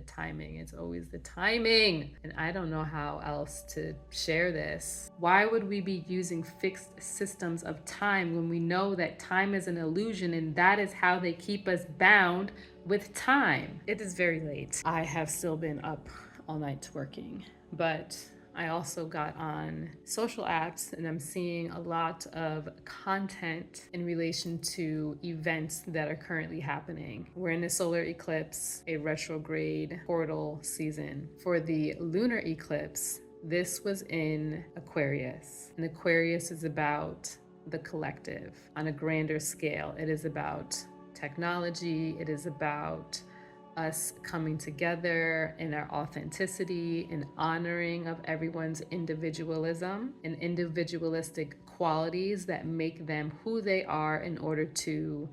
timing. It's always the timing. And I don't know how else to share this. Why would we be using fixed systems of time when we know that time is an illusion and that is how they keep us bound with time? It is very late. I have still been up all night working, but I also got on social apps and I'm seeing a lot of content in relation to events that are currently happening. We're in a solar eclipse, a retrograde portal season. For the lunar eclipse, this was in Aquarius. And Aquarius is about the collective on a grander scale. It is about technology. It is about us coming together in our authenticity and honoring of everyone's individualism and individualistic qualities that make them who they are in order to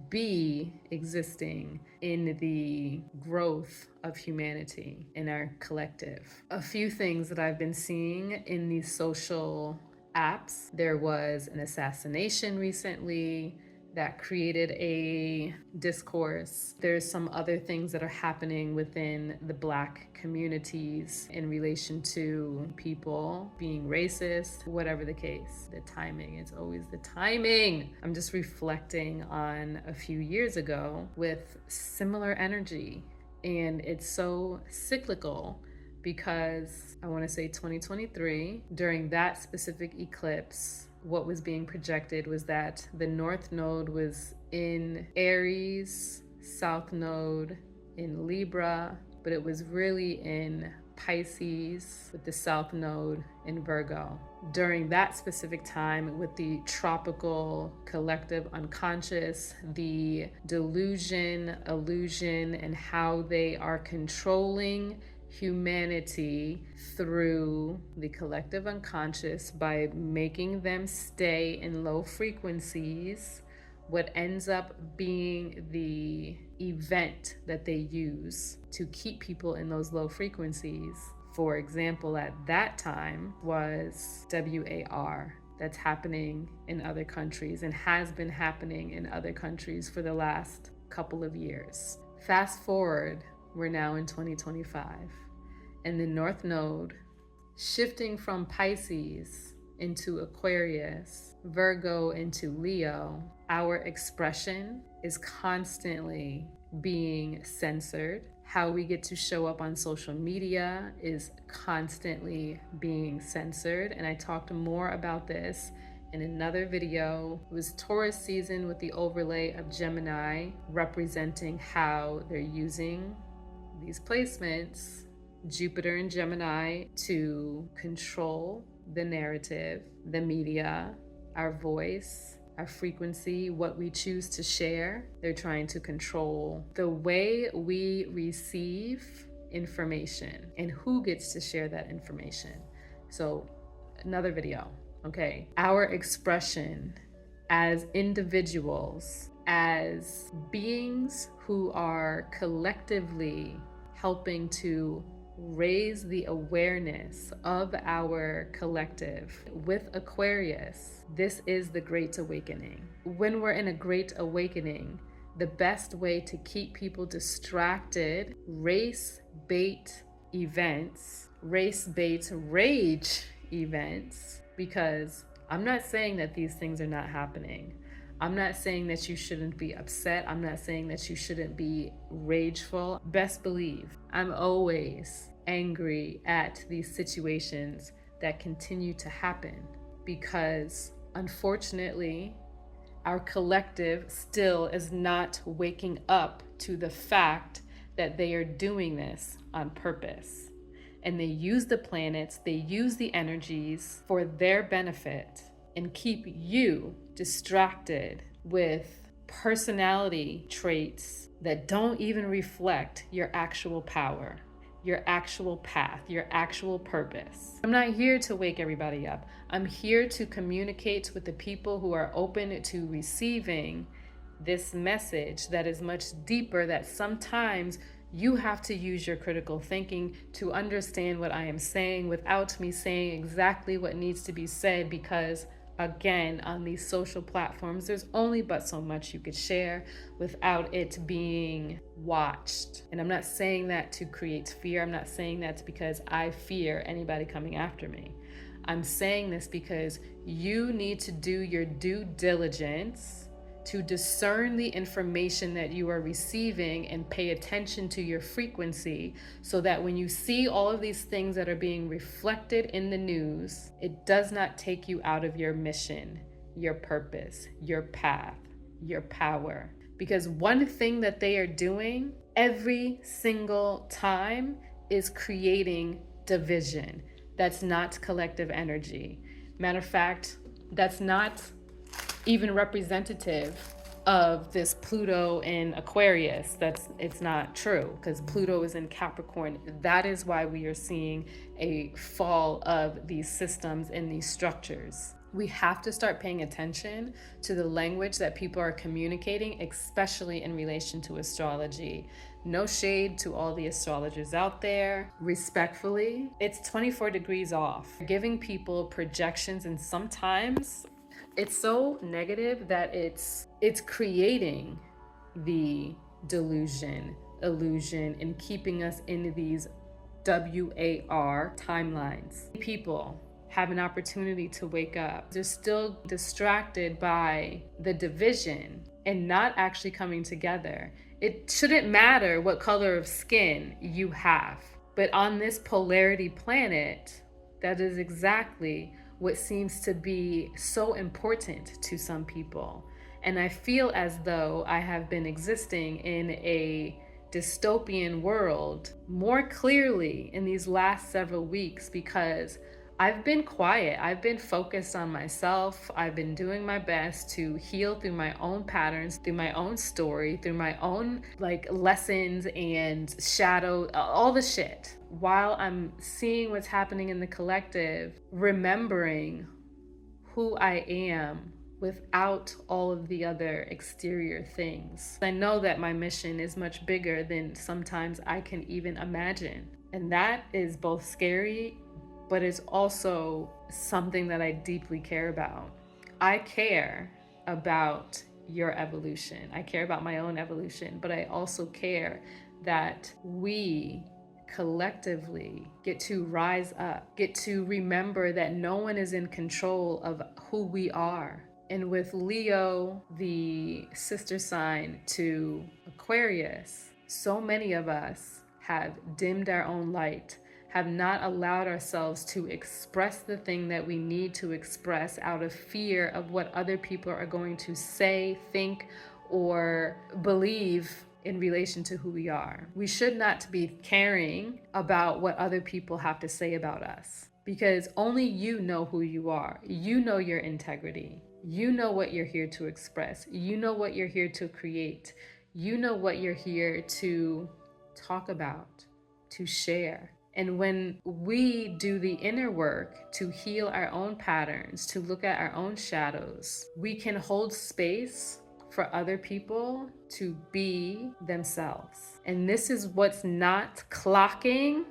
be existing in the growth of humanity in our collective. A few things that I've been seeing in these social apps. There was an assassination recently that created a discourse. There's some other things that are happening within the Black communities in relation to people being racist, whatever the case. The timing, it's always the timing. I'm just reflecting on a few years ago with similar energy, and it's so cyclical because I want to say 2023, during that specific eclipse, what was being projected was that the North Node was in Aries, South Node in Libra, but it was really in Pisces with the South Node in Virgo. During that specific time, with the tropical collective unconscious, the delusion, illusion, and how they are controlling humanity through the collective unconscious by making them stay in low frequencies, what ends up being the event that they use to keep people in those low frequencies. For example, at that time was WAR. That's happening in other countries and has been happening in other countries for the last couple of years. Fast forward, we're now in 2025. And the North Node shifting from Pisces into Aquarius, Virgo into Leo, our expression is constantly being censored. How we get to show up on social media is constantly being censored. And I talked more about this in another video. It was Taurus season with the overlay of Gemini, representing how they're using these placements, Jupiter and Gemini, to control the narrative, the media, our voice, our frequency, what we choose to share. They're trying to control the way we receive information and who gets to share that information. So another video, okay? Our expression as individuals, as beings who are collectively helping to raise the awareness of our collective. With Aquarius, this is the Great Awakening. When we're in a Great Awakening, the best way to keep people distracted, race bait events, race bait rage events, because I'm not saying that these things are not happening. I'm not saying that you shouldn't be upset. I'm not saying that you shouldn't be rageful. Best believe, I'm always angry at these situations that continue to happen because, unfortunately, our collective still is not waking up to the fact that they are doing this on purpose. And they use the planets, they use the energies for their benefit and keep you distracted with personality traits that don't even reflect your actual power, your actual path, your actual purpose. I'm not here to wake everybody up. I'm here to communicate with the people who are open to receiving this message that is much deeper, that sometimes you have to use your critical thinking to understand what I am saying without me saying exactly what needs to be said, because again, on these social platforms, there's only but so much you could share without it being watched. And I'm not saying that to create fear. I'm not saying that because I fear anybody coming after me. I'm saying this because you need to do your due diligence to discern the information that you are receiving and pay attention to your frequency, so that when you see all of these things that are being reflected in the news, it does not take you out of your mission, your purpose, your path, your power. Because one thing that they are doing every single time is creating division. That's not collective energy. Matter of fact, that's not even representative of this Pluto in Aquarius. It's not true, because Pluto is in Capricorn. That is why we are seeing a fall of these systems and these structures. We have to start paying attention to the language that people are communicating, especially in relation to astrology. No shade to all the astrologers out there. Respectfully, it's 24 degrees off. Giving people projections, and sometimes it's so negative that it's creating the delusion, illusion, and keeping us in these WAR timelines. People have an opportunity to wake up. They're still distracted by the division and not actually coming together. It shouldn't matter what color of skin you have, but on this polarity planet, that is exactly what seems to be so important to some people. And I feel as though I have been existing in a dystopian world more clearly in these last several weeks, because I've been quiet. I've been focused on myself. I've been doing my best to heal through my own patterns, through my own story, through my own lessons and shadow, all the shit. While I'm seeing what's happening in the collective, remembering who I am without all of the other exterior things. I know that my mission is much bigger than sometimes I can even imagine. And that is both scary, but it's also something that I deeply care about. I care about your evolution. I care about my own evolution, but I also care that we collectively get to rise up, get to remember that no one is in control of who we are. And with Leo, the sister sign to Aquarius, so many of us have dimmed our own light, have not allowed ourselves to express the thing that we need to express out of fear of what other people are going to say, think, or believe in relation to who we are. We should not be caring about what other people have to say about us, because only you know who you are. You know your integrity. You know what you're here to express. You know what you're here to create. You know what you're here to talk about, to share. And when we do the inner work to heal our own patterns, to look at our own shadows, we can hold space for other people to be themselves. And this is what's not clocking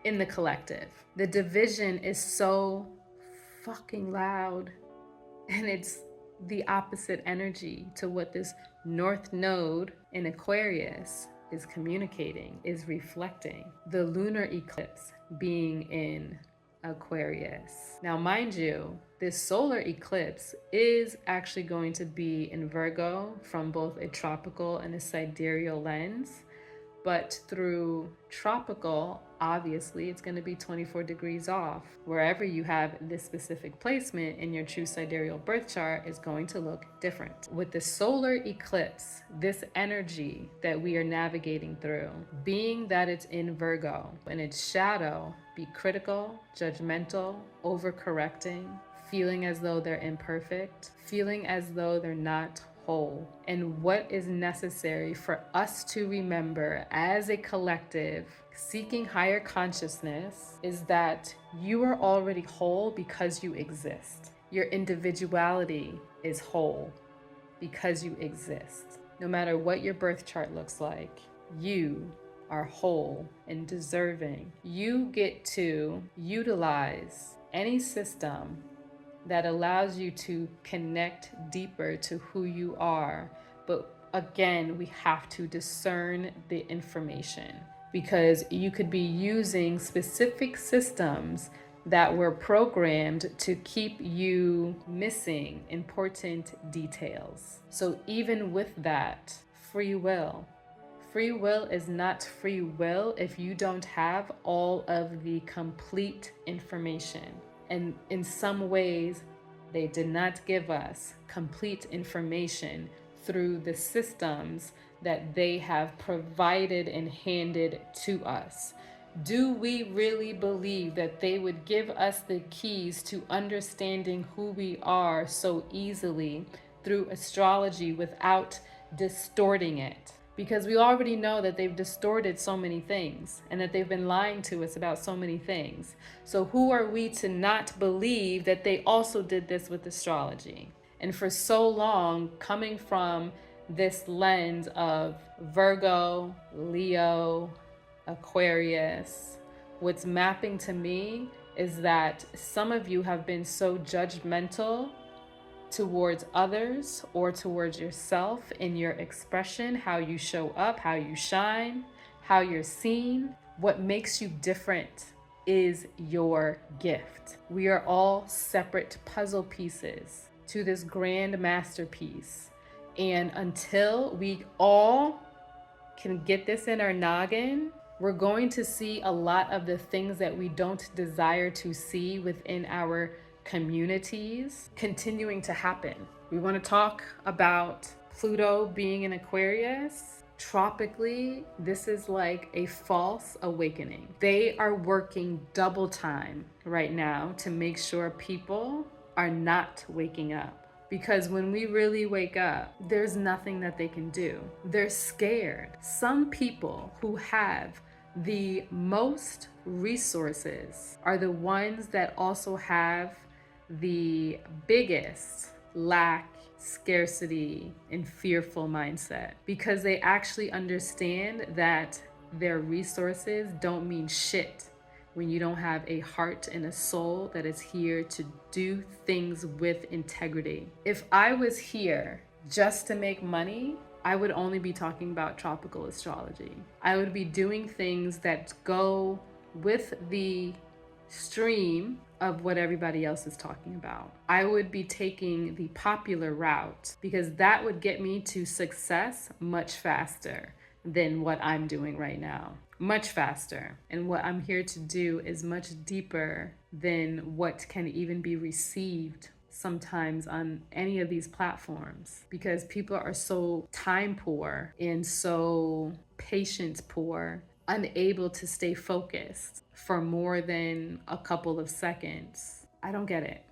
in the collective. The division is so fucking loud, and it's the opposite energy to what this North Node in Aquarius is communicating, is reflecting. The lunar eclipse being in Aquarius. Now, mind you, this solar eclipse is actually going to be in Virgo from both a tropical and a sidereal lens. But through tropical, obviously, it's going to be 24 degrees off. Wherever you have this specific placement in your true sidereal birth chart is going to look different. With the solar eclipse, this energy that we are navigating through, being that it's in Virgo, and its shadow, be critical, judgmental, overcorrecting, feeling as though they're imperfect, feeling as though they're not whole. And what is necessary for us to remember as a collective seeking higher consciousness is that you are already whole because you exist. Your individuality is whole because you exist. No matter what your birth chart looks like, you are whole and deserving. You get to utilize any system that allows you to connect deeper to who you are. But again, we have to discern the information, because you could be using specific systems that were programmed to keep you missing important details. So even with that, free will. Free will is not free will if you don't have all of the complete information. And in some ways, they did not give us complete information through the systems that they have provided and handed to us. Do we really believe that they would give us the keys to understanding who we are so easily through astrology without distorting it? Because we already know that they've distorted so many things and that they've been lying to us about so many things. So who are we to not believe that they also did this with astrology? And for so long, coming from this lens of Virgo, Leo, Aquarius, what's mapping to me is that some of you have been so judgmental towards others or towards yourself in your expression, how you show up, how you shine, how you're seen. What makes you different is your gift. We are all separate puzzle pieces to this grand masterpiece. And until we all can get this in our noggin, we're going to see a lot of the things that we don't desire to see within our communities continuing to happen. We want to talk about Pluto being in Aquarius. Tropically, this is like a false awakening. They are working double time right now to make sure people are not waking up. Because when we really wake up, there's nothing that they can do. They're scared. Some people who have the most resources are the ones that also have the biggest lack, scarcity, and fearful mindset, because they actually understand that their resources don't mean shit when you don't have a heart and a soul that is here to do things with integrity. If I was here just to make money, I would only be talking about tropical astrology. I would be doing things that go with the stream of what everybody else is talking about. I would be taking the popular route, because that would get me to success much faster than what I'm doing right now. Much faster. And what I'm here to do is much deeper than what can even be received sometimes on any of these platforms, because people are so time poor and so patience poor, unable to stay focused for more than a couple of seconds. I don't get it.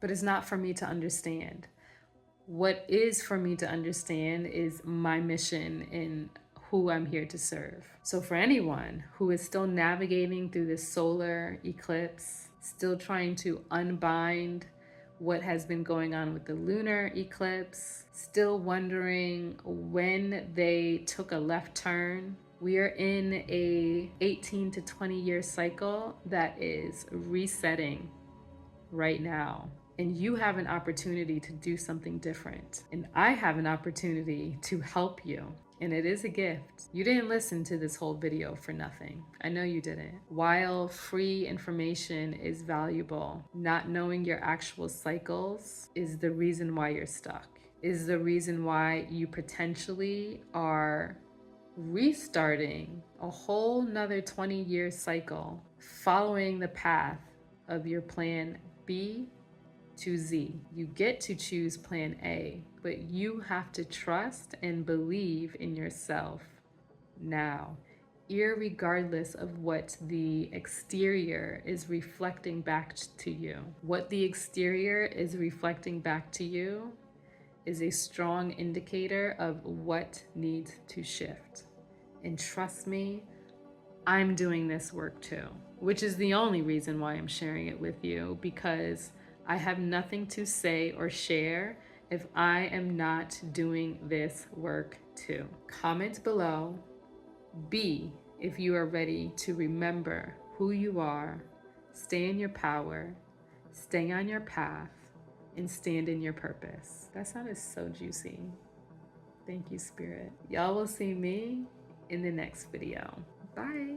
But it's not for me to understand. What is for me to understand is my mission and who I'm here to serve. So for anyone who is still navigating through this solar eclipse, still trying to unbind what has been going on with the lunar eclipse, still wondering when they took a left turn, we are in a 18 to 20 year cycle that is resetting right now. And you have an opportunity to do something different. And I have an opportunity to help you. And it is a gift. You didn't listen to this whole video for nothing. I know you didn't. While free information is valuable, not knowing your actual cycles is the reason why you're stuck, is the reason why you potentially are restarting a whole nother 20-year cycle, following the path of your plan B to Z. You get to choose plan A, but you have to trust and believe in yourself now, irregardless of what the exterior is reflecting back to you. What the exterior is reflecting back to you is a strong indicator of what needs to shift. And trust me, I'm doing this work too, which is the only reason why I'm sharing it with you, because I have nothing to say or share if I am not doing this work too. Comment below B if you are ready to remember who you are, stay in your power, stay on your path, and stand in your purpose. That sounded so juicy. Thank you, Spirit. Y'all will see me in the next video. Bye.